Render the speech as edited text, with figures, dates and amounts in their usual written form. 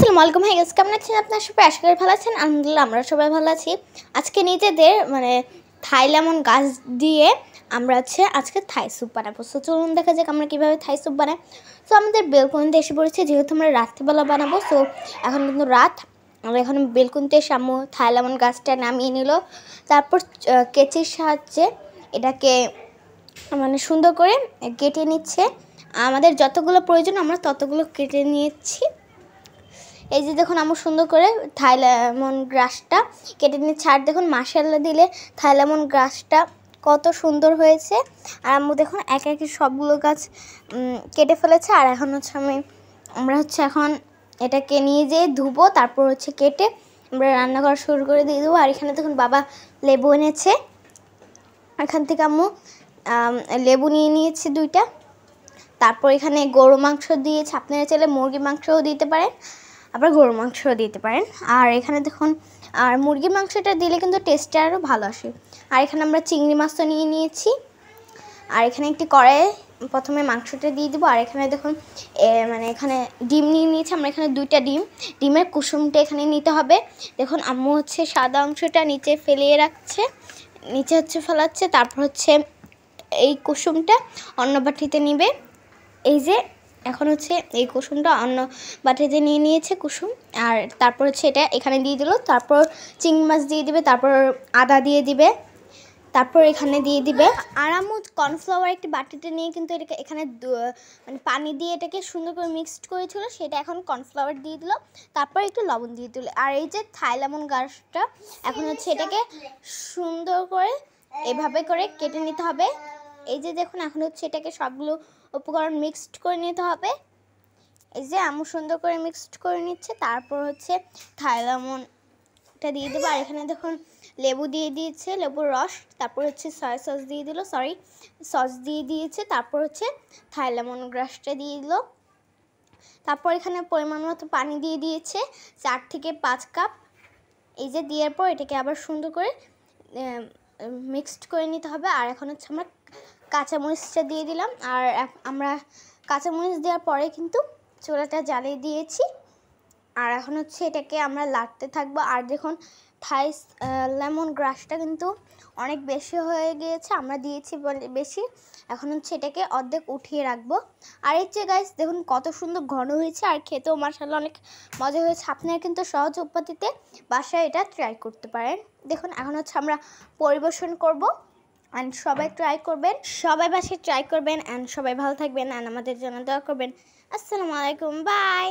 আসসালামু আলাইকুম। Hi guys, কেমন আছেন আপনারা সবাই? আশা করি ভালো আছেন। আলহামদুলিল্লাহ আমরা সবাই ভালো আছি। আজকে নিজেদের থাই লেমন গাছ দিয়ে আমরা আজকে থাই স্যুপ বানাবো। সো চলুন দেখা যাক আমরা কীভাবে থাই স্যুপ বানাই। সো আমাদের বেলকনিতে এসে পড়েছে, যেহেতু আমরা রাত্রিবেলা বানাবো। সো এখন কিন্তু রাত, আমরা এখন বেলকনিতে এসে আম্মু থাই লেমন গাছটা নামিয়ে নিল। তারপর কেচির সাহায্যে এটাকে সুন্দর করে কেটে নিচ্ছে। আমাদের যতগুলো প্রয়োজন আমরা ততগুলো কেটে নিয়েছি। এই যে দেখুন আম্মু সুন্দর করে থাই লেমন গ্রাসটা কেটে নিচ্ছে। আর দেখুন মাশাআল্লাহ দিলে থাই লেমন গ্রাসটা কত সুন্দর হয়েছে। আর আম্মু দেখুন একে একে সবগুলো গাছ কেটে ফেলেছে। আর এখন আমরা এখন এটাকে নিয়ে যেয়ে ধুবো, তারপর কেটে আমরা রান্না করা শুরু করে দিয়ে দেবো। আর এখানে দেখুন বাবা লেবু এনেছে, এখান থেকে আম্মু লেবু নিয়ে নিয়েছে 2টা। তারপর এখানে গরু মাংস দিয়েছে, আপনারা চাইলে মুরগি মাংসও দিতে পারেন, আবার গরু মাংসও দিতে পারেন। আর এখানে দেখুন, আর মুরগির মাংসটা দিলে কিন্তু টেস্টটা আরও ভালো আসে। আর এখানে আমরা চিংড়ি মাছও নিয়ে নিয়েছি। আর এখানে একটি কড়াইয়ে প্রথমে মাংসটা দিয়ে দেবো। আর এখানে দেখুন এখানে ডিম নিয়ে নিয়েছি আমরা, এখানে 2টা ডিমের কুসুমটা এখানে নিতে হবে। দেখুন আম্মু সাদা অংশটা নিচে ফেলিয়ে রাখছে, নিচে ফেলাচ্ছে। তারপর এই কুসুমটা অন্য বাটিতে নিবে। এই যে এখন এই কুসুমটা অন্য বাটিতে নিয়ে নিয়েছে কুসুম। আর তারপর এটা এখানে দিয়ে দিল। তারপর চিংড়ি মাছ দিয়ে দিবে, তারপর আদা দিয়ে দিবে, তারপর এখানে দিয়ে দিবে। আর আম্মু কর্নফ্লাওয়ার একটি বাটিতে নিয়ে কিন্তু এটাকে এখানে পানি দিয়ে এটাকে সুন্দর করে মিক্সড করেছিল, সেটা এখন কর্নফ্লাওয়ার দিয়ে দিল। তারপর একটু লবণ দিয়ে দিল। আর এই যে থাই লেমন গাছটা এখন এটাকে সুন্দর করে এভাবে করে কেটে নিতে হবে। এই যে দেখুন এখন এটাকে সবগুলো উপকরণ মিক্সড করে নিতে হবে। এই যে আম্মু সুন্দর করে মিক্সড করে নিচ্ছে। তারপর থাই লেমনটা দিয়ে দেবো। আর এখানে দেখুন লেবু দিয়ে দিয়েছে, লেবুর রস। তারপর সয়া সস দিয়ে দিল, সস দিয়ে দিয়েছে। তারপর থাই লেমন গ্রাসটা দিয়ে দিল। তারপর এখানে পরিমাণ মতো পানি দিয়ে দিয়েছে, 4 থেকে 5 কাপ। এই যে দেওয়ার পর এটাকে আবার সুন্দর করে মিক্সড করে নিতে হবে। আর এখন আমরা কাঁচামরিচটা দিয়ে দিলাম। আর আমরা কাঁচামরিচ দেওয়ার পরে কিন্তু চুলাটা জ্বালিয়ে দিয়েছি। আর এখন এটাকে আমরা লাড়তে থাকবো। আর দেখুন থাই লেমন গ্রাসটা কিন্তু অনেক বেশি হয়ে গিয়েছে, আমরা দিয়েছি বেশি। এখন এটাকে অর্ধেক উঠিয়ে রাখবো। আর গাইস দেখুন কত সুন্দর ঘন হয়েছে, আর খেতেও মাশাআল্লাহ অনেক মজা হয়েছে। আপনারা কিন্তু সহজ পদ্ধতিতে বাসায় এটা ট্রাই করতে পারেন। দেখুন এখন আমরা পরিবেশন করব। অ্যান্ড সবাই ট্রাই করবেন, সবাই বাসায় ট্রাই করবেন। অ্যান্ড সবাই ভালো থাকবেন, অ্যান্ড আমাদের জন্য দোয়া করবেন। আসসালামু আলাইকুম, বাই।